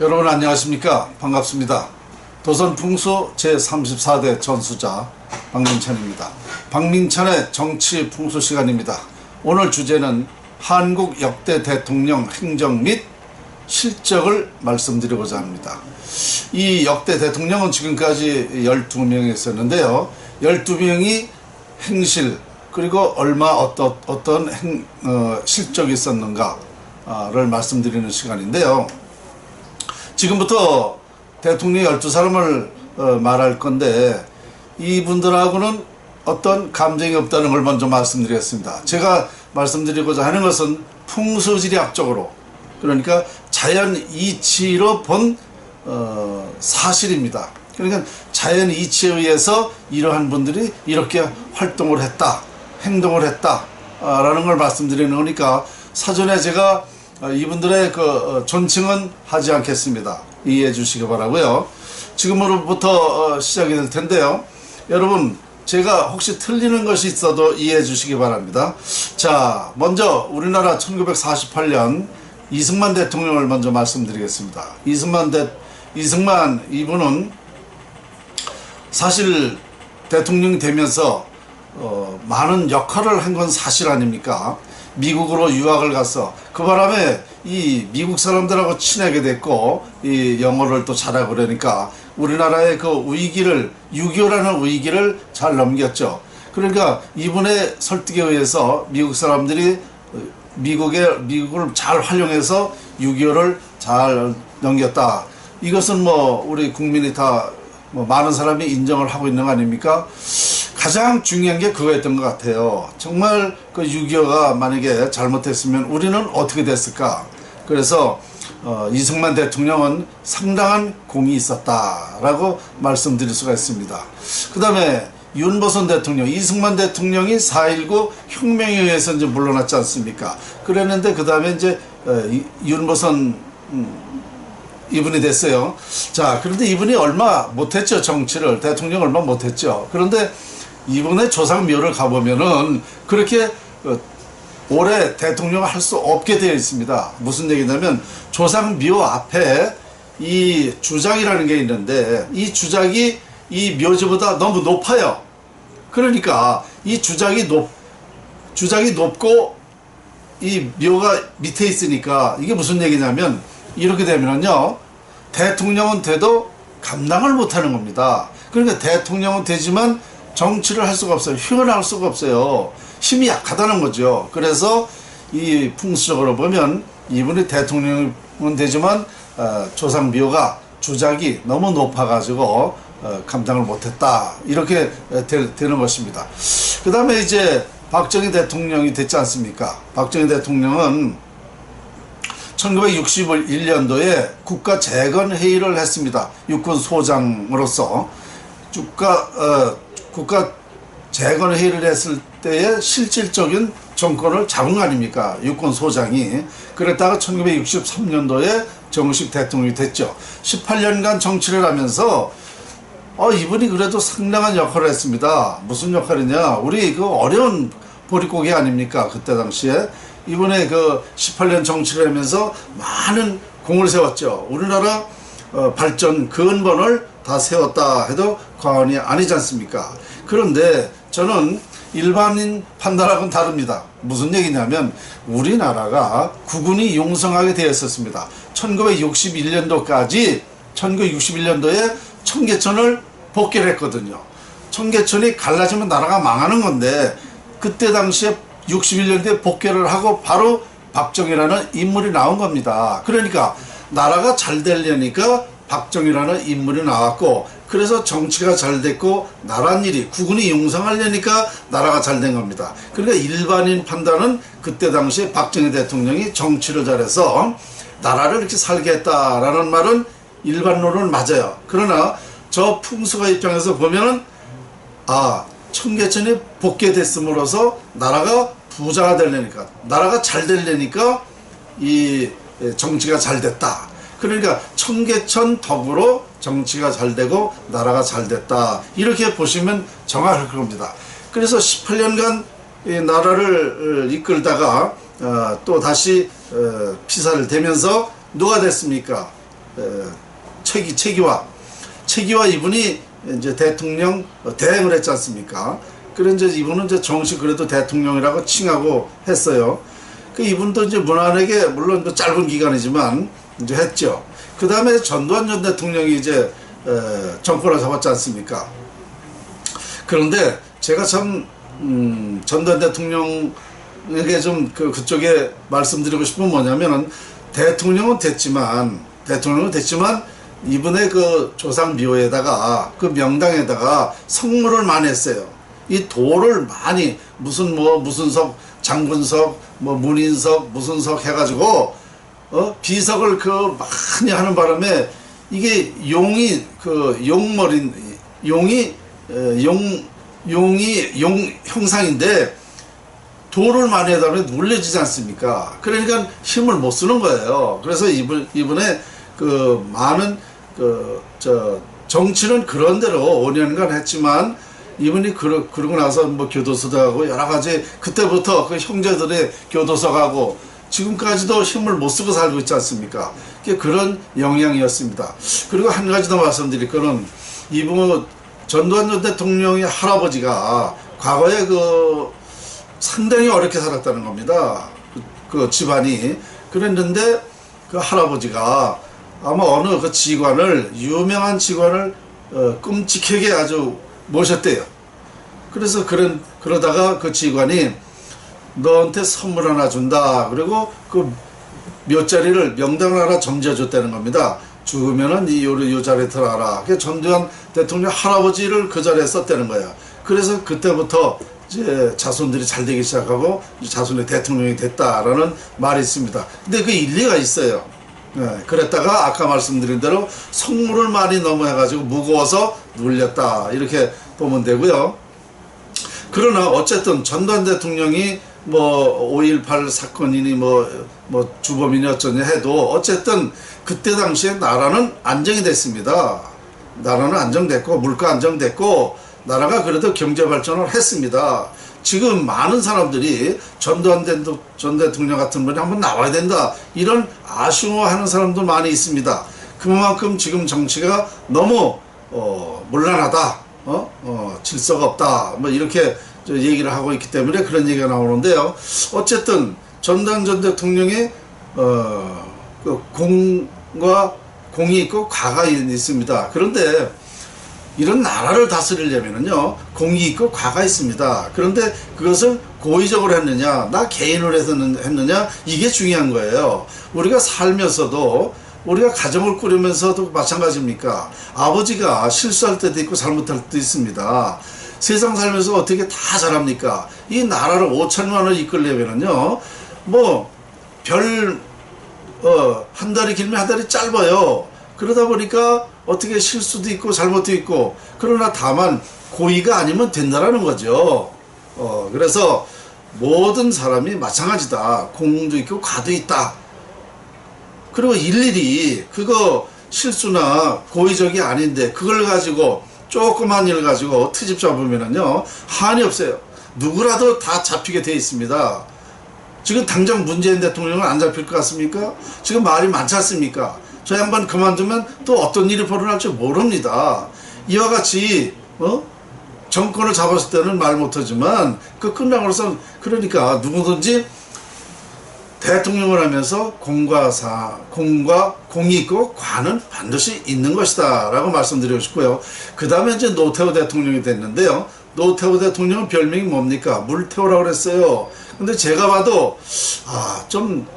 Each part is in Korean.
여러분 안녕하십니까? 반갑습니다. 도선풍수 제34대 전수자 박민찬입니다. 박민찬의 정치 풍수 시간입니다. 오늘 주제는 한국 역대 대통령 행정 및 실적을 말씀드리고자 합니다. 이 역대 대통령은 지금까지 12명이 있었는데요. 12명이 행실 그리고 얼마 어떤 실적이 있었는가를 말씀드리는 시간인데요. 지금부터 대통령 12사람을 말할 건데 이분들하고는 어떤 감정이 없다는 걸 먼저 말씀드리겠습니다. 제가 말씀드리고자 하는 것은 풍수지리학적으로, 그러니까 자연 이치로 본 사실입니다. 그러니까 자연 이치에 의해서 이러한 분들이 이렇게 활동을 했다, 행동을 했다 라는 걸 말씀드리는 거니까 사전에 제가 이분들의 존칭은 하지 않겠습니다. 이해해 주시기 바라고요. 지금으로부터 시작이 될 텐데요. 여러분, 제가 혹시 틀리는 것이 있어도 이해해 주시기 바랍니다. 자, 먼저 우리나라 1948년 이승만 대통령을 먼저 말씀드리겠습니다. 이승만 이분은 사실 대통령이 되면서 많은 역할을 한 건 사실 아닙니까? 미국으로 유학을 가서 그 바람에 이 미국 사람들하고 친하게 됐고 이 영어를 또 잘하고 그러니까 우리나라의 그 위기를 6.25라는 위기를 잘 넘겼죠. 그러니까 이분의 설득에 의해서 미국 사람들이 미국을 잘 활용해서 6.25를 잘 넘겼다. 이것은 뭐 우리 국민이 다 많은 사람이 인정을 하고 있는 거 아닙니까? 가장 중요한 게 그거였던 것 같아요. 정말 그 6.25가 만약에 잘못했으면 우리는 어떻게 됐을까? 그래서 이승만 대통령은 상당한 공이 있었다라고 말씀드릴 수가 있습니다. 그 다음에 윤보선 대통령, 이승만 대통령이 4.19 혁명에 의해서 이제 물러났지 않습니까? 그랬는데 그 다음에 이제 윤보선 이분이 됐어요. 자, 그런데 이분이 얼마 못했죠. 정치를. 대통령 얼마 못했죠. 그런데 이번에 조상묘를 가보면은 그렇게 오래 대통령을 할 수 없게 되어 있습니다. 무슨 얘기냐면 조상묘 앞에 이 주작이라는 게 있는데 이 주작이 이 묘지보다 너무 높아요. 그러니까 이 주작이 높고 이 묘가 밑에 있으니까 이게 무슨 얘기냐면 이렇게 되면은요, 대통령은 돼도 감당을 못하는 겁니다. 그러니까 대통령은 되지만 정치를 할 수가 없어요. 휘어나갈 수가 없어요. 힘이 약하다는 거죠. 그래서 이 풍수적으로 보면 이분이 대통령은 되지만 조상묘가 주작이 너무 높아가지고 감당을 못했다. 이렇게 되는 것입니다. 그 다음에 이제 박정희 대통령이 됐지 않습니까? 박정희 대통령은 1961년도에 국가재건회의를 했습니다. 육군소장으로서 국가재건회의를 했을 때의 실질적인 정권을 잡은 거 아닙니까? 육군소장이. 그랬다가 1963년도에 정식 대통령이 됐죠. 18년간 정치를 하면서 이분이 그래도 상당한 역할을 했습니다. 무슨 역할이냐? 우리 그 어려운 보릿고개 아닙니까? 그때 당시에. 이번에 그 18년 정치를 하면서 많은 공을 세웠죠. 우리나라 발전 근본을 다 세웠다 해도 과언이 아니지 않습니까? 그런데 저는 일반인 판단하고는 다릅니다. 무슨 얘기냐면 우리나라가 국군이 용성하게 되었었습니다. 1961년도에 청계천을 복개를 했거든요. 청계천이 갈라지면 나라가 망하는 건데 그때 당시에 61년도에 복귀를 하고 바로 박정희라는 인물이 나온 겁니다. 그러니까 나라가 잘 되려니까 박정희라는 인물이 나왔고, 그래서 정치가 잘 됐고 나란 일이 국군이 용성하려니까 나라가 잘 된 겁니다. 그러니까 일반인 판단은 그때 당시에 박정희 대통령이 정치를 잘해서 나라를 이렇게 살게 했다라는 말은 일반론은 맞아요. 그러나 저 풍수가 입장에서 보면은 청계천이 복개됐음으로써 나라가 부자가 되려니까, 나라가 잘 되려니까 이 정치가 잘 됐다. 그러니까 청계천 덕으로 정치가 잘 되고 나라가 잘 됐다. 이렇게 보시면 정확할 겁니다. 그래서 18년간 이 나라를 이끌다가 또 다시 피살을 되면서 누가 됐습니까? 최기화 이분이 이제 대통령 대행을 했지 않습니까? 그래 이제 이분은 이제 정식 그래도 대통령이라고 칭하고 했어요. 그 이분도 이제 무난하게 물론 그 짧은 기간이지만 이제 했죠. 그 다음에 전두환 전 대통령이 이제 정권을 잡았지 않습니까? 그런데 제가 참 전두환 대통령에게 좀 그쪽에 말씀드리고 싶은 뭐냐면은 대통령은 됐지만 이분의 그 조상 묘에다가 그 명당에다가 성물을 많이 했어요. 이 도를 많이 무슨 석 장군석 문인석 무슨 석 해가지고 비석을 많이 하는 바람에 이게 용이 용 형상인데 도를 많이 하다 보면 눌려지지 않습니까? 그러니까 힘을 못 쓰는 거예요. 그래서 이분의 많은 정치는 그런 대로 5년간 했지만 이분이 그러고 나서 교도소도 하고 여러 가지 그때부터 그 형제들의 교도소 가고 지금까지도 힘을 못 쓰고 살고 있지 않습니까? 그런 영향이었습니다. 그리고 한 가지 더 말씀드릴 거는 이분 전두환 전 대통령의 할아버지가 과거에 상당히 어렵게 살았다는 겁니다. 그 집안이. 그랬는데 그 할아버지가 아마 어느 유명한 직관을 끔찍하게 아주 모셨대요. 그래서 그러다가 그 직관이 너한테 선물 하나 준다. 그리고 그 묘자리를 명당을 하나 점지해줬다는 겁니다. 죽으면은 요 자리에 들어가라. 전두환 대통령 할아버지를 그 자리에 썼다는 거예요. 그래서 그때부터 이제 자손들이 잘 되기 시작하고 자손의 대통령이 됐다라는 말이 있습니다. 근데 그 일리가 있어요. 그랬다가 아까 말씀드린 대로 성물을 많이 넘어해가지고 무거워서 눌렸다 이렇게 보면 되고요. 그러나 어쨌든 전두환 대통령이 5.18 사건이니 주범이니 어쩌니 해도 어쨌든 그때 당시에 나라는 안정이 됐습니다. 나라는 안정됐고 물가 안정됐고 나라가 그래도 경제 발전을 했습니다. 지금 많은 사람들이 전두환 전 대통령 같은 분이 한번 나와야 된다 이런 아쉬워하는 사람도 많이 있습니다. 그만큼 지금 정치가 너무 문란하다, 질서가 없다 이렇게 얘기를 하고 있기 때문에 그런 얘기가 나오는데요. 어쨌든 전두환 전 대통령의 공이 있고 과가 있습니다. 그런데 이런 나라를 다스리려면은요 공이 있고 과가 있습니다. 그런데 그것을 고의적으로 했느냐 나 개인으로 했느냐 이게 중요한 거예요. 우리가 살면서도 우리가 가정을 꾸리면서도 마찬가지입니까? 아버지가 실수할 때도 있고 잘못할 때도 있습니다. 세상 살면서 어떻게 다 잘합니까? 이 나라를 5천만 원을 이끌려면은요 한 달이 길면 한 달이 짧아요. 그러다 보니까 어떻게 실수도 있고 잘못도 있고 그러나 다만 고의가 아니면 된다라는 거죠. 그래서 모든 사람이 마찬가지다. 공도 있고 과도 있다. 그리고 일일이 그거 실수나 고의적이 아닌데 그걸 가지고 조그만 일 가지고 트집 잡으면은요 한이 없어요. 누구라도 다 잡히게 돼 있습니다. 지금 당장 문재인 대통령은 안 잡힐 것 같습니까? 지금 말이 많지 않습니까? 저 양반 그만두면 또 어떤 일이 벌어날지 모릅니다. 이와 같이 정권을 잡았을 때는 말 못하지만 끝나고 나서 그러니까 누구든지 대통령을 하면서 공이 있고 과는 반드시 있는 것이다 라고 말씀드리고 싶고요. 그 다음에 이제 노태우 대통령이 됐는데요. 노태우 대통령은 별명이 뭡니까? 물태우라고 그랬어요. 근데 제가 봐도 조금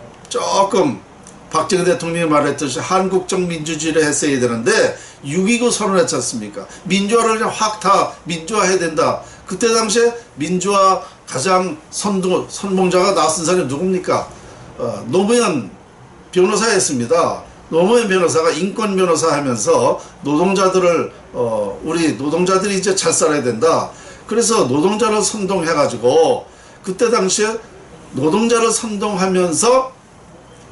박정희 대통령이 말했듯이 한국적 민주주의를 했어야 되는데 6.29 선언했지 않습니까? 민주화를 그냥 확 다 민주화해야 된다. 그때 당시에 민주화 가장 선봉자가 나선 사람이 누굽니까? 노무현 변호사였습니다. 노무현 변호사가 인권 변호사 하면서 노동자들을 우리 노동자들이 이제 잘 살아야 된다. 그래서 노동자를 선동해가지고 그때 당시에 노동자를 선동하면서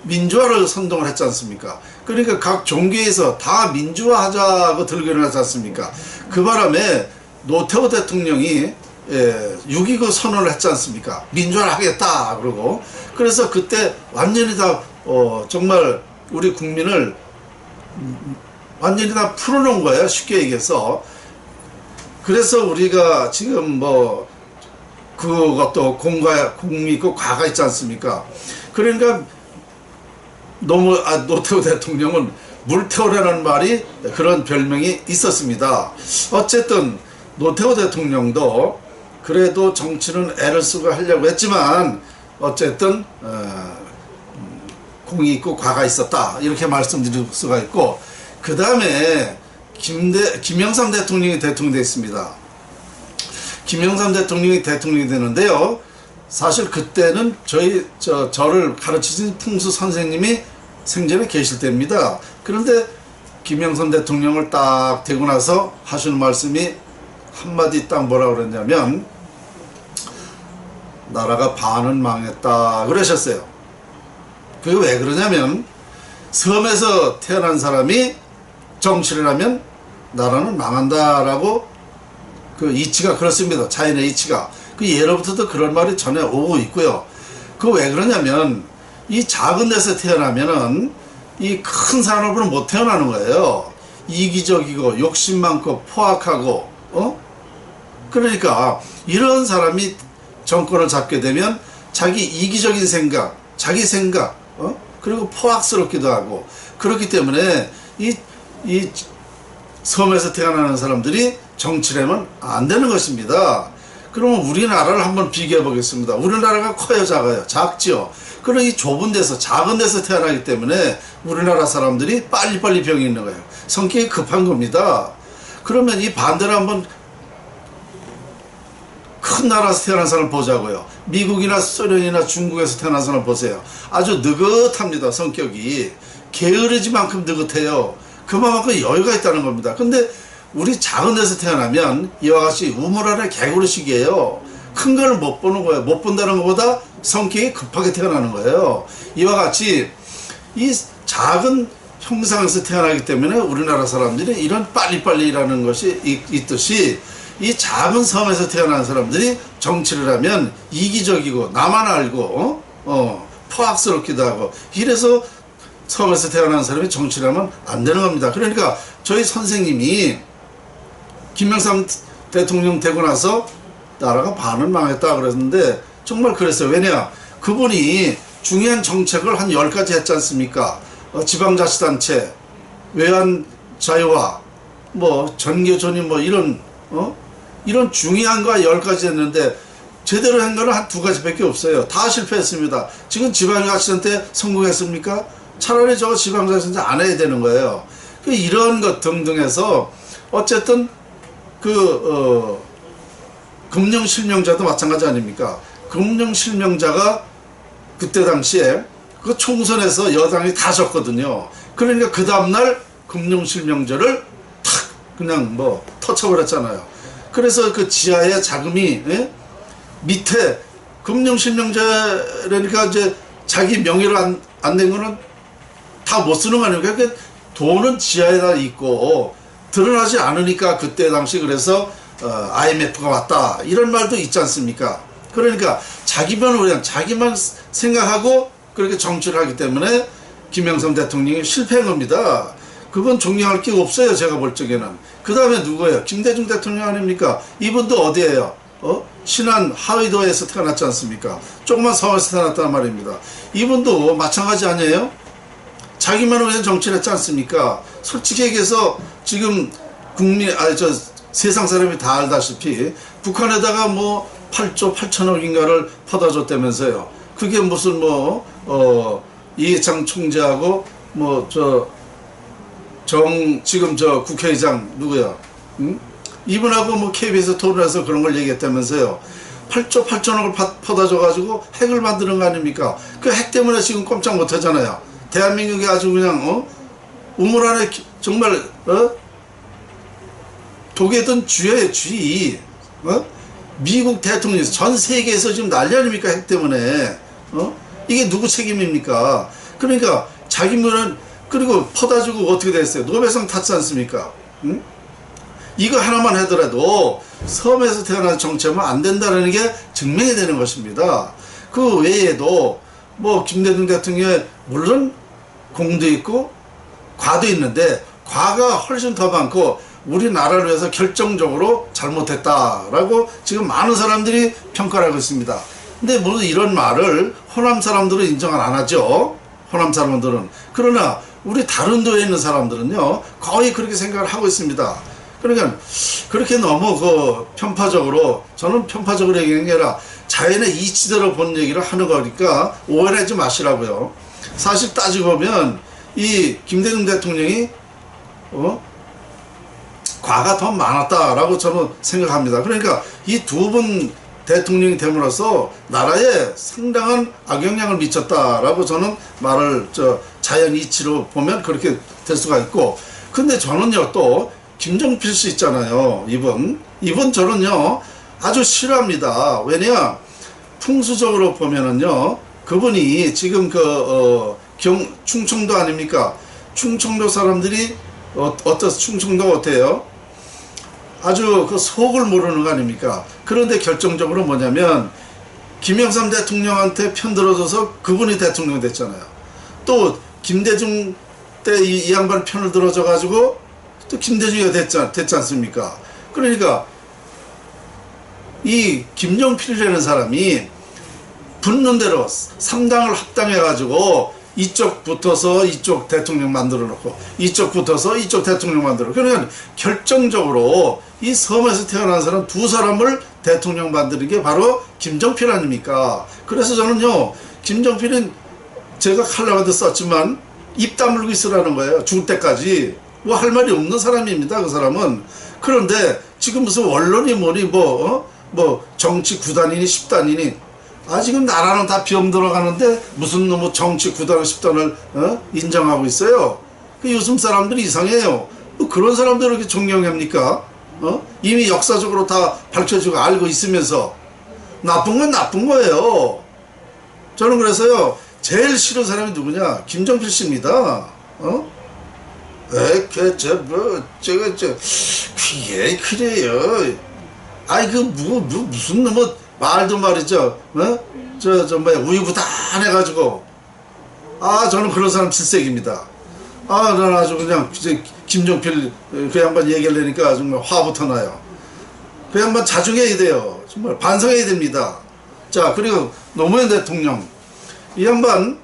민주화를 선동을 했지 않습니까? 그러니까 각 종교에서 다 민주화하자고 들고 일어났지 않습니까? 그 바람에 노태우 대통령이 6.29 선언을 했지 않습니까? 민주화를 하겠다 그러고 그래서 그때 완전히 다 정말 우리 국민을 완전히 다 풀어놓은 거예요. 쉽게 얘기해서. 그래서 우리가 지금 뭐 그것도 공이 있고 과가 있지 않습니까? 그러니까 노태우 대통령은 물태우라는 말이 그런 별명이 있었습니다. 어쨌든 노태우 대통령도 그래도 정치는 애를 쓰고 하려고 했지만 어쨌든 공이 있고 과가 있었다 이렇게 말씀드릴 수가 있고, 그 다음에 김영삼 대통령이 대통령이 됐습니다. 김영삼 대통령이 대통령이 되는데요, 사실 그때는 저를 가르치신 풍수 선생님이 생전에 계실 때입니다. 그런데 김영삼 대통령을 딱 되고 나서 하시는 말씀이 한마디 딱 뭐라고 그랬냐면, 나라가 반은 망했다 그러셨어요. 그게 왜 그러냐면, 섬에서 태어난 사람이 정치를 하면 나라는 망한다라고 그 이치가 그렇습니다. 자연의 이치가. 그 예로부터도 그런 말이 전해 오고 있고요. 그 왜 그러냐면, 이 작은 데서 태어나면은 이 큰 산업으로 못 태어나는 거예요. 이기적이고 욕심 많고 포악하고 그러니까 이런 사람이 정권을 잡게 되면 자기 이기적인 생각, 자기 생각 그리고 포악스럽기도 하고, 그렇기 때문에 이 섬에서 태어나는 사람들이 정치를 하면 안 되는 것입니다. 그러면 우리나라를 한번 비교해 보겠습니다. 우리나라가 커요, 작아요? 작죠. 그럼 이 좁은 데서, 작은 데서 태어나기 때문에 우리나라 사람들이 빨리빨리 병이 있는 거예요. 성격이 급한 겁니다. 그러면 이 반대로 한번 큰 나라에서 태어난 사람 보자고요. 미국이나 소련이나 중국에서 태어난 사람 보세요. 아주 느긋합니다. 성격이 게으르지만큼 느긋해요. 그만큼 여유가 있다는 겁니다. 근데 우리 작은 데서 태어나면 이와 같이 우물 안에 개구리식이에요. 큰 걸 못 보는 거예요. 못 본다는 것보다 성격이 급하게 태어나는 거예요. 이와 같이 이 작은 형상에서 태어나기 때문에 우리나라 사람들이 이런 빨리빨리 일하는 것이 있듯이, 이 작은 섬에서 태어난 사람들이 정치를 하면 이기적이고 나만 알고 포악스럽기도 하고, 이래서 섬에서 태어난 사람이 정치를 하면 안 되는 겁니다. 그러니까 저희 선생님이 김영삼 대통령 되고 나서 나라가 반은 망했다 그랬는데 정말 그랬어요. 왜냐, 그분이 중요한 정책을 한 10가지 했지 않습니까? 지방자치단체, 외환자유화, 뭐 전교조님 뭐 이런 중요한 거 10가지 했는데 제대로 한 거는 한 2가지밖에 없어요. 다 실패했습니다. 지금 지방자치단체 성공했습니까? 차라리 저거 지방자치단체 안 해야 되는 거예요. 이런 것 등등 해서 어쨌든 금융실명자도 마찬가지 아닙니까? 금융실명자가 그때 당시에 그 총선에서 여당이 다 졌거든요. 그러니까 그 다음날 금융실명자를 탁 그냥 뭐 터쳐버렸잖아요. 그래서 그 지하에 자금이 밑에 금융실명자라니까 이제 자기 명의로 안 된 거는 다 못 쓰는 거 아닙니까? 그러니까 돈은 지하에다 있고 드러나지 않으니까 그때 당시 그래서 IMF가 왔다 이런 말도 있지 않습니까? 그러니까 자기만 그냥 자기만 생각하고 그렇게 정치를 하기 때문에 김영삼 대통령이 실패한 겁니다. 그건 존경할 게 없어요. 제가 볼 적에는. 그 다음에 누구예요? 김대중 대통령 아닙니까? 이분도 어디예요? 신안 하위도에서 태어났지 않습니까? 조그만 섬에서 태어났단 말입니다. 이분도 마찬가지 아니에요? 자기만 위해서 정치를 했지 않습니까? 솔직히 얘기해서 지금 세상 사람이 다 알다시피 북한에다가 뭐 8조 8천억인가를 퍼다줬다면서요. 그게 무슨 이해창 총재하고 지금 국회의장 누구야? 응? 이분하고 KBS 토론에서 그런 걸 얘기했다면서요. 8조 8천억을 퍼다줘가지고 핵을 만드는 거 아닙니까? 그 핵 때문에 지금 꼼짝 못 하잖아요. 대한민국이 아주 그냥 우물 안에 정말 독에 든 쥐예요, 쥐. 미국 대통령 전 세계에서 지금 난리 아닙니까? 핵 때문에. 이게 누구 책임입니까? 그러니까 자기 물은 그리고 퍼다주고 어떻게 됐어요? 노벨상 탔지 않습니까? 응? 이거 하나만 하더라도 섬에서 태어난 정치하면 안 된다는 게 증명이 되는 것입니다. 그 외에도 김대중 대통령의 물론 공도 있고 과도 있는데 과가 훨씬 더 많고 우리나라를 위해서 결정적으로 잘못했다라고 지금 많은 사람들이 평가를 하고 있습니다. 근데 물론 이런 말을 호남 사람들은 인정을 안 하죠. 호남 사람들은. 그러나 우리 다른 도에 있는 사람들은요 거의 그렇게 생각을 하고 있습니다. 그러니까 그렇게 너무 그 편파적으로, 저는 편파적으로 얘기하는 게 아니라 자연의 이치대로 본 얘기를 하는 거니까 오해하지 마시라고요. 사실 따지고 보면 이 김대중 대통령이 과가 더 많았다라고 저는 생각합니다. 그러니까 이 두 분 대통령이 됨으로써 나라에 상당한 악영향을 미쳤다라고 저는 말을 자연 이치로 보면 그렇게 될 수가 있고, 근데 저는요 또 김정필 씨 있잖아요. 이분 저는요 아주 싫어합니다. 왜냐, 풍수적으로 보면은요 그분이 지금 충청도 아닙니까? 충청도 사람들이 충청도가 어때요? 아주 그 속을 모르는 거 아닙니까? 그런데 결정적으로 뭐냐면 김영삼 대통령한테 편들어줘서 그분이 대통령 됐잖아요. 또 김대중 때 이 양반 편을 들어줘 가지고 또 김대중이 됐지 않습니까? 그러니까 이 김정필이라는 사람이 붙는 대로 3당을 합당해 가지고 이쪽 붙어서 이쪽 대통령 만들어 놓고 이쪽 붙어서 이쪽 대통령 만들어 놓고, 그러니까 결정적으로 이 섬에서 태어난 사람 두 사람을 대통령 만드는 게 바로 김정필 아닙니까? 그래서 저는요 김정필은 제가 칼럼에도 썼지만 입 다물고 있으라는 거예요. 죽을 때까지. 뭐 할 말이 없는 사람입니다, 그 사람은. 그런데 지금 무슨 언론이 뭐니 뭐 정치 9단이니 10단이니 지금 나라는 다 비엄 들어가는데 무슨 뭐 정치 9단 10단을 인정하고 있어요. 요즘 사람들이 이상해요. 뭐 그런 사람들을 이렇게 존경합니까? 이미 역사적으로 다 밝혀지고 알고 있으면서 나쁜 건 나쁜 거예요. 저는 그래서요 제일 싫은 사람이 누구냐? 김정필 씨입니다. 그게 그래요. 무슨 말도 말이죠. 우유부단 해가지고. 저는 그런 사람 질색입니다. 저는 아주 그냥 김정필 그 양반 얘기하려니까 정말 화부터 나요. 그 양반 자중해야 돼요. 정말 반성해야 됩니다. 자, 그리고 노무현 대통령. 이 양반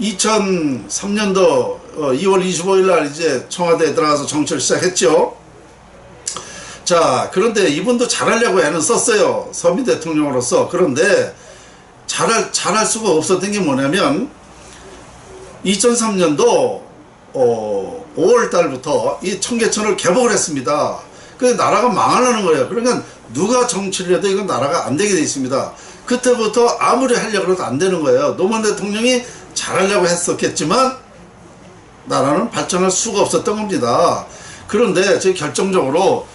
2003년도 2월 25일 날 이제 청와대에 들어가서 정치를 시작했죠. 자, 그런데 이분도 잘하려고 애는 썼어요. 서민 대통령으로서. 그런데 잘할 수가 없었던 게 뭐냐면 2003년도 5월 달부터 이 청계천을 개복을 했습니다. 그 나라가 망하려는 거예요. 그러니까 누가 정치를 해도 이건 나라가 안 되게 돼 있습니다. 그때부터 아무리 하려고 해도 안 되는 거예요. 노무현 대통령이 잘하려고 했었겠지만 나라는 발전할 수가 없었던 겁니다. 그런데 제 결정적으로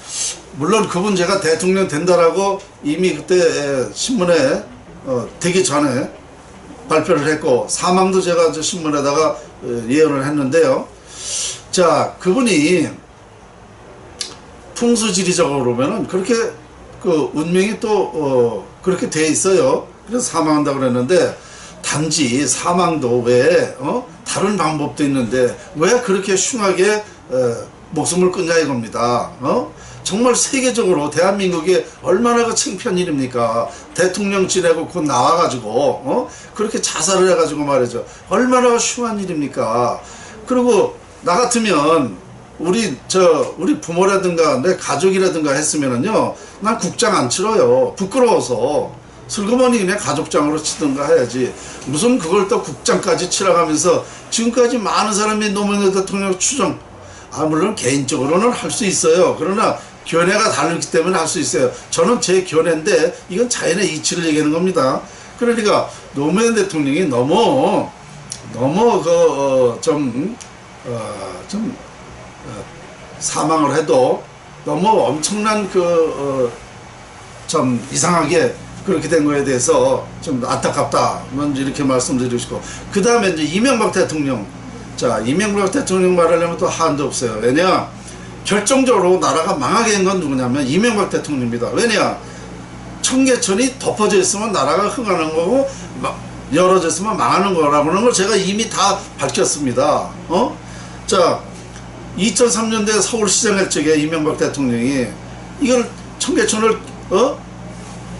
물론 그분 제가 대통령 된다라고 이미 그때 신문에 되기 전에 발표를 했고 사망도 제가 저 신문에다가 예언을 했는데요. 자, 그분이 풍수지리적으로 보면은 그렇게 그 운명이 또 그렇게 돼 있어요. 그래서 사망한다고 그랬는데 단지 사망도 왜 다른 방법도 있는데 왜 그렇게 흉하게 목숨을 끊냐 이겁니다. 정말 세계적으로 대한민국이 얼마나 그 창피한 일입니까? 대통령 지내고 곧 나와가지고 그렇게 자살을 해가지고 말이죠. 얼마나 흉한 일입니까? 그리고 나 같으면 우리 부모라든가 내 가족이라든가 했으면은요 난 국장 안 치러요. 부끄러워서. 슬그머니 그냥 가족장으로 치든가 해야지. 무슨 그걸 또 국장까지 치러가면서 지금까지 많은 사람이 노무현 대통령 추정, 물론 개인적으로는 할 수 있어요. 그러나 견해가 다르기 때문에 할 수 있어요. 저는 제 견해인데 이건 자연의 이치를 얘기하는 겁니다. 그러니까 노무현 대통령이 너무 사망을 해도 너무 엄청난 참 이상하게 그렇게 된 거에 대해서 좀 안타깝다. 먼저 이렇게 말씀드리고 싶고. 그 다음에 이제 이명박 대통령. 자, 이명박 대통령 말하려면 또 한도 없어요. 왜냐? 결정적으로 나라가 망하게 한 건 누구냐면 이명박 대통령입니다. 왜냐? 청계천이 덮어져 있으면 나라가 흥하는 거고, 열어져 있으면 망하는 거라고 하는 걸 제가 이미 다 밝혔습니다. 자, 2003년도에 서울시장 할 적에 이명박 대통령이 이걸 청계천을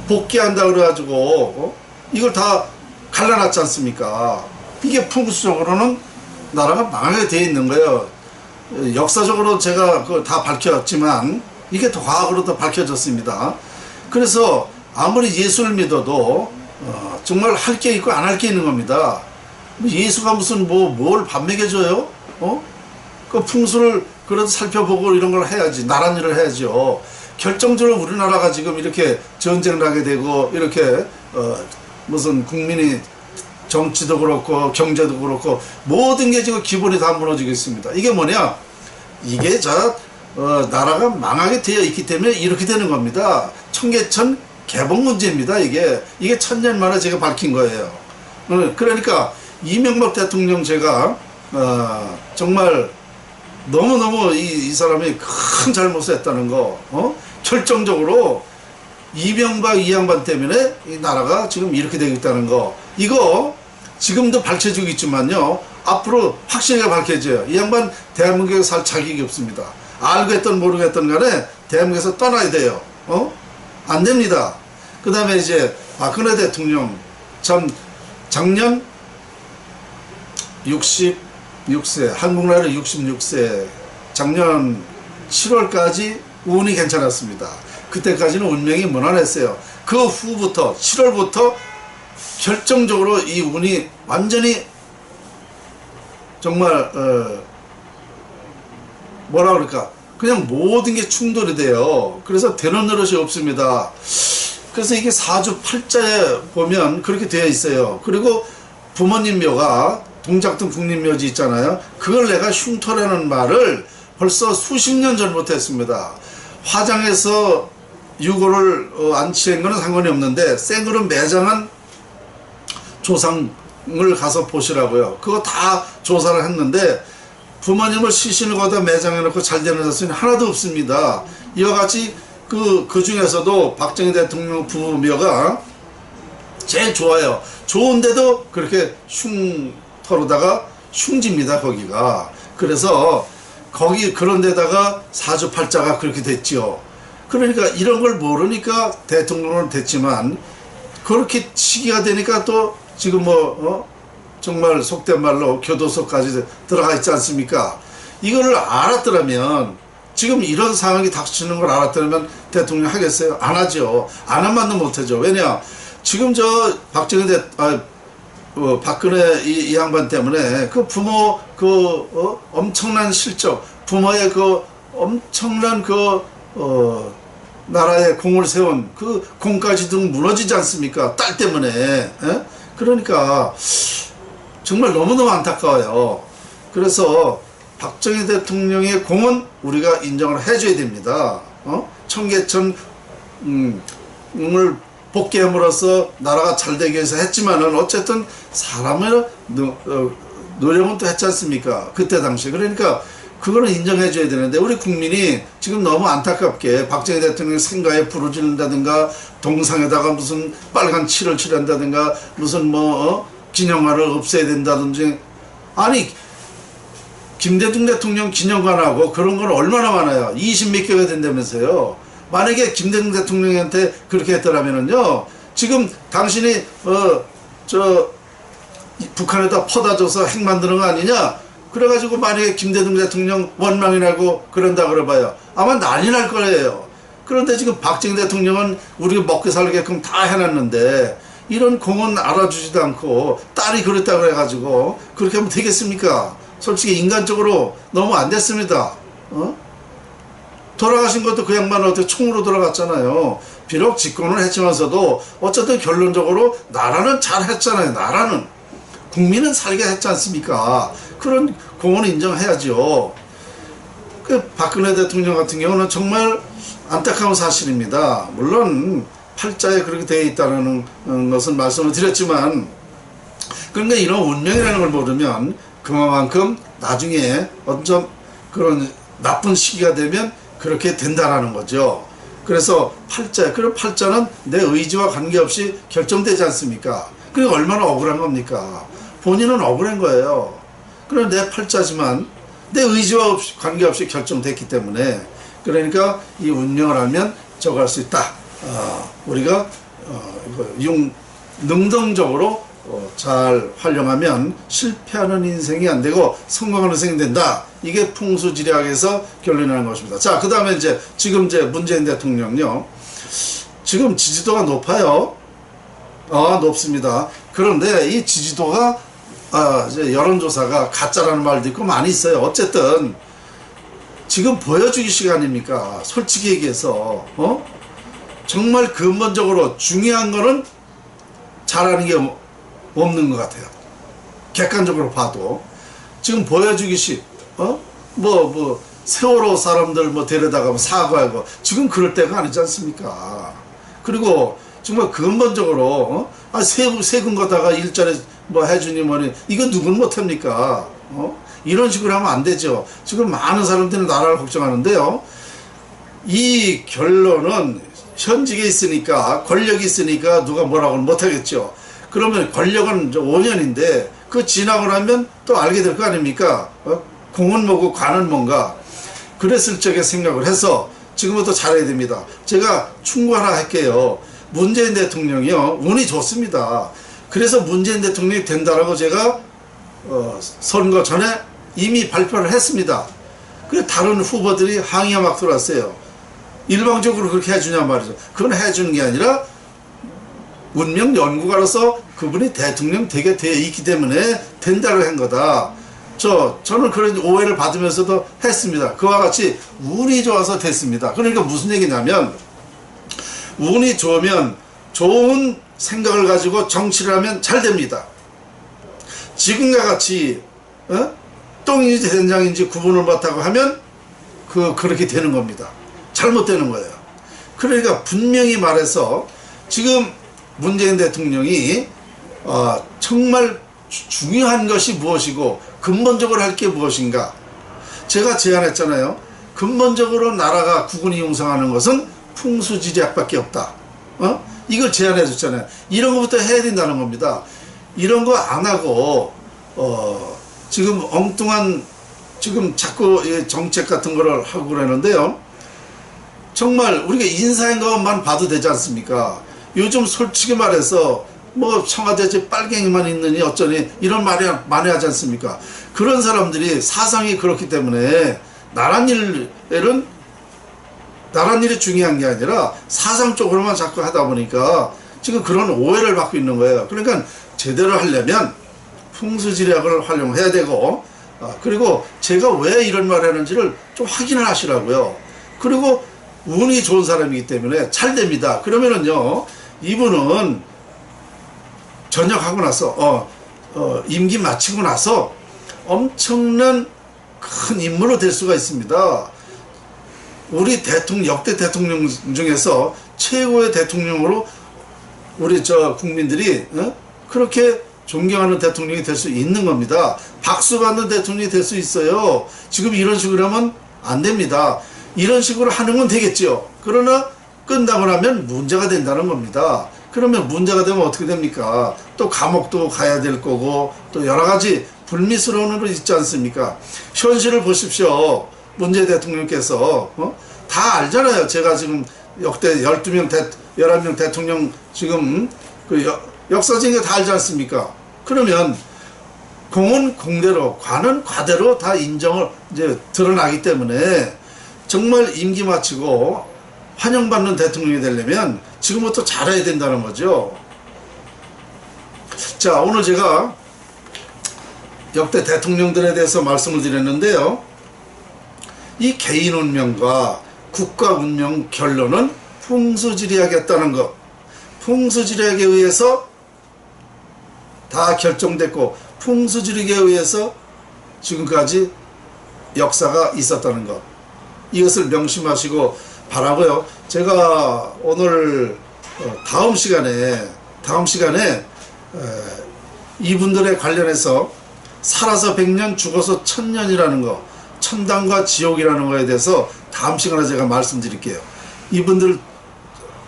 복귀한다 그래가지고 이걸 다 갈라놨지 않습니까? 이게 풍수적으로는 나라가 망하게 돼 있는 거예요. 역사적으로 제가 그걸 다 밝혔지만 이게 더 과학으로 더 밝혀졌습니다. 그래서 아무리 예수를 믿어도 정말 할 게 있고 안 할 게 있는 겁니다. 예수가 무슨 뭘 밥 먹여줘요? 그 풍수를 그래도 살펴보고 이런 걸 해야지. 나란 일을 해야죠. 결정적으로 우리나라가 지금 이렇게 전쟁을 하게 되고 이렇게 무슨 국민이 정치도 그렇고 경제도 그렇고 모든 게 지금 기본이 다 무너지고 있습니다. 이게 뭐냐? 이게 나라가 망하게 되어 있기 때문에 이렇게 되는 겁니다. 청계천 개복 문제입니다. 이게 천년 만에 제가 밝힌 거예요. 그러니까 이명박 대통령 제가 정말 너무너무 이 사람이 큰 잘못을 했다는 거, 결정적으로 이명박 이 양반 때문에 이 나라가 지금 이렇게 되고 있다는 거, 이거 지금도 밝혀지고 있지만요, 앞으로 확실하게 밝혀져요. 이 양반 대한민국에 살 자격이 없습니다. 알겠든 모르겠든 간에 대한민국에서 떠나야 돼요. 안 됩니다. 그 다음에 이제 박근혜 대통령 참 작년 66세, 한국 나이로 66세, 작년 7월까지 운이 괜찮았습니다. 그때까지는 운명이 무난했어요. 그 후부터 7월부터 결정적으로 이 운이 완전히 정말 뭐라 그럴까, 그냥 모든 게 충돌이 돼요. 그래서 되는 노릇이 없습니다. 그래서 이게 사주팔자에 보면 그렇게 되어 있어요. 그리고 부모님 묘가 동작동 국립묘지 있잖아요. 그걸 내가 흉터라는 말을 벌써 수십 년 전부터 했습니다. 화장해서 유골을 안치한 거는 상관이 없는데 생으로 매장한 조상을 가서 보시라고요. 그거 다 조사를 했는데 부모님을 시신을 거기다 매장해놓고 잘 되는 자수는 하나도 없습니다. 이와 같이 그 중에서도 박정희 대통령 부묘가 제일 좋아요. 좋은데도 그렇게 흉터로다가 흉집니다, 거기가. 그래서 거기 그런 데다가 사주팔자가 그렇게 됐죠. 그러니까 이런 걸 모르니까 대통령은 됐지만 그렇게 시기가 되니까 또 지금 정말 속된 말로 교도소까지 들어가 있지 않습니까? 이거를 알았더라면, 지금 이런 상황이 닥치는 걸 알았더라면 대통령 하겠어요? 안 하죠. 안 하면 못하죠. 왜냐? 지금 박근혜 이 양반 때문에 그 부모 엄청난 실적, 부모의 엄청난 나라에 공을 세운 그 공까지도 무너지지 않습니까? 딸 때문에. 에? 그러니까 정말 너무너무 안타까워요. 그래서 박정희 대통령의 공은 우리가 인정을 해줘야 됩니다. 청계천을 복귀함으로써 나라가 잘 되기 위해서 했지만은 어쨌든 사람의 노력은 또 했지 않습니까? 그때 당시에. 그러니까 그거는 인정해줘야 되는데 우리 국민이 지금 너무 안타깝게 박정희 대통령 생가에 불을 지른다든가 동상에다가 무슨 빨간 칠을 칠한다든가 무슨 기념관을 없애야 된다든지, 아니 김대중 대통령 기념관하고 그런 건 얼마나 많아요. 20몇 개가 된다면서요. 만약에 김대중 대통령한테 그렇게 했더라면은요, 지금 당신이 북한에다 퍼다 줘서 핵 만드는 거 아니냐, 그래가지고 만약에 김대중 대통령 원망이라고 그런다 그래봐요. 아마 난리 날 거예요. 그런데 지금 박정희 대통령은 우리가 먹고 살게끔 다 해놨는데 이런 공은 알아주지도 않고 딸이 그랬다 그래가지고 그렇게 하면 되겠습니까? 솔직히 인간적으로 너무 안 됐습니다. 돌아가신 것도 그 양반은 어떻게 총으로 돌아갔잖아요. 비록 집권을 했지만서도 어쨌든 결론적으로 나라는 잘 했잖아요. 나라는 국민은 살게 했지 않습니까? 그런 공헌을 인정해야죠. 그 박근혜 대통령 같은 경우는 정말 안타까운 사실입니다. 물론 팔자에 그렇게 되어 있다는 것은 말씀을 드렸지만, 그러니까 이런 운명이라는 걸 모르면 그만큼 나중에 어떤 그런 나쁜 시기가 되면 그렇게 된다라는 거죠. 그래서 그런 팔자는 내 의지와 관계없이 결정되지 않습니까? 그게 얼마나 억울한 겁니까? 본인은 억울한 거예요. 그럼 내 팔자지만 내 의지와 관계없이 결정됐기 때문에, 그러니까 이 운명을 알면 저거 할 수 있다. 우리가 능동적으로 잘 활용하면 실패하는 인생이 안 되고 성공하는 인생이 된다. 이게 풍수지리학에서 결론이 나는 것입니다. 자, 그 다음에 지금 문재인 대통령요. 지금 지지도가 높아요. 높습니다. 그런데 이 지지도가 이제 여론조사가 가짜라는 말도 있고 많이 있어요. 어쨌든 지금 보여주기 시간입니까? 솔직히 얘기해서 정말 근본적으로 중요한 거는 잘하는 게 없는 것 같아요. 객관적으로 봐도 지금 보여주기식 세월호 사람들 데려다가 사과하고 지금 그럴 때가 아니지 않습니까? 그리고 정말 근본적으로 세금 걷다가 일자리 해주니 뭐니 이거 누구는 못합니까? 이런 식으로 하면 안 되죠. 지금 많은 사람들이 나라를 걱정하는데요. 이 결론은 현직에 있으니까, 권력이 있으니까 누가 뭐라고는 못하겠죠. 그러면 권력은 5년인데 그 지나고 나면 또 알게 될 거 아닙니까? 공은 뭐고 관은 뭔가. 그랬을 적에 생각을 해서 지금부터 잘해야 됩니다. 제가 충고 하나 할게요. 문재인 대통령이요, 운이 좋습니다. 그래서 문재인 대통령이 된다라고 제가 선거 전에 이미 발표를 했습니다. 그래 다른 후보들이 항의가 막 들어왔어요. 일방적으로 그렇게 해주냐 말이죠. 그건 해주는 게 아니라 운명 연구가로서 그분이 대통령 되게 돼 있기 때문에 된다고 한 거다. 저는 그런 오해를 받으면서도 했습니다. 그와 같이 운이 좋아서 됐습니다. 그러니까 무슨 얘기냐면, 운이 좋으면 좋은 생각을 가지고 정치를 하면 잘 됩니다. 지금과 같이 똥인지 된장인지 구분을 못하고 하면 그렇게 되는 겁니다. 잘못되는 거예요. 그러니까 분명히 말해서 지금 문재인 대통령이 정말 중요한 것이 무엇이고 근본적으로 할 게 무엇인가. 제가 제안했잖아요. 근본적으로 나라가 국운이 형성하는 것은 풍수지리학밖에 없다. 이걸 제안해 줬잖아요. 이런 것부터 해야 된다는 겁니다. 이런 거 안 하고 지금 엉뚱한 지금 자꾸 정책 같은 거를 하고 그러는데요. 정말 우리가 인사인것만 봐도 되지 않습니까? 요즘 솔직히 말해서 청와대에 빨갱이만 있느니 어쩌니 이런 말이 많이 하지 않습니까? 그런 사람들이 사상이 그렇기 때문에 나란 일이 중요한 게 아니라 사상 쪽으로만 자꾸 하다 보니까 지금 그런 오해를 받고 있는 거예요. 그러니까 제대로 하려면 풍수지리학을 활용해야 되고, 그리고 제가 왜 이런 말을 하는지를 좀 확인을 하시라고요. 그리고 운이 좋은 사람이기 때문에 잘 됩니다. 그러면은요, 이분은 전역하고 나서 임기 마치고 나서 엄청난 큰 인물로 될 수가 있습니다. 우리 역대 대통령 중에서 최고의 대통령으로 우리 국민들이 그렇게 존경하는 대통령이 될 수 있는 겁니다. 박수 받는 대통령이 될 수 있어요. 지금 이런 식으로 하면 안 됩니다. 이런 식으로 하는 건 되겠죠. 그러나 끝나고 나면 문제가 된다는 겁니다. 그러면 문제가 되면 어떻게 됩니까? 또 감옥도 가야 될 거고 또 여러 가지 불미스러운 거 있지 않습니까? 현실을 보십시오. 문재인 대통령께서 다 알잖아요. 제가 지금 역대 11명 대통령 지금 역사적인 거 다 알지 않습니까? 그러면 공은 공대로, 관은 과대로 다 인정을 드러나기 때문에 정말 임기 마치고 환영받는 대통령이 되려면 지금부터 잘해야 된다는 거죠. 자, 오늘 제가 역대 대통령들에 대해서 말씀을 드렸는데요. 이 개인 운명과 국가 운명 결론은 풍수지리학이었다는 것. 풍수지리학에 의해서 다 결정됐고 풍수지리학에 의해서 지금까지 역사가 있었다는 것. 이것을 명심하시고 바라고요. 제가 오늘 다음 시간에 이분들에 관련해서 살아서 100년 죽어서 1000년이라는 거, 천당과 지옥이라는 거에 대해서 다음 시간에 제가 말씀드릴게요. 이분들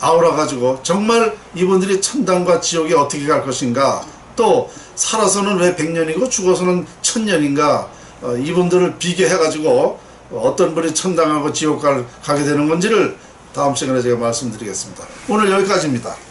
아우라 가지고 정말 이분들이 천당과 지옥에 어떻게 갈 것인가, 또 살아서는 왜 100년이고 죽어서는 1000년인가, 이분들을 비교해가지고 어떤 분이 천당하고 지옥 가게 되는 건지를 다음 시간에 제가 말씀드리겠습니다. 오늘 여기까지입니다.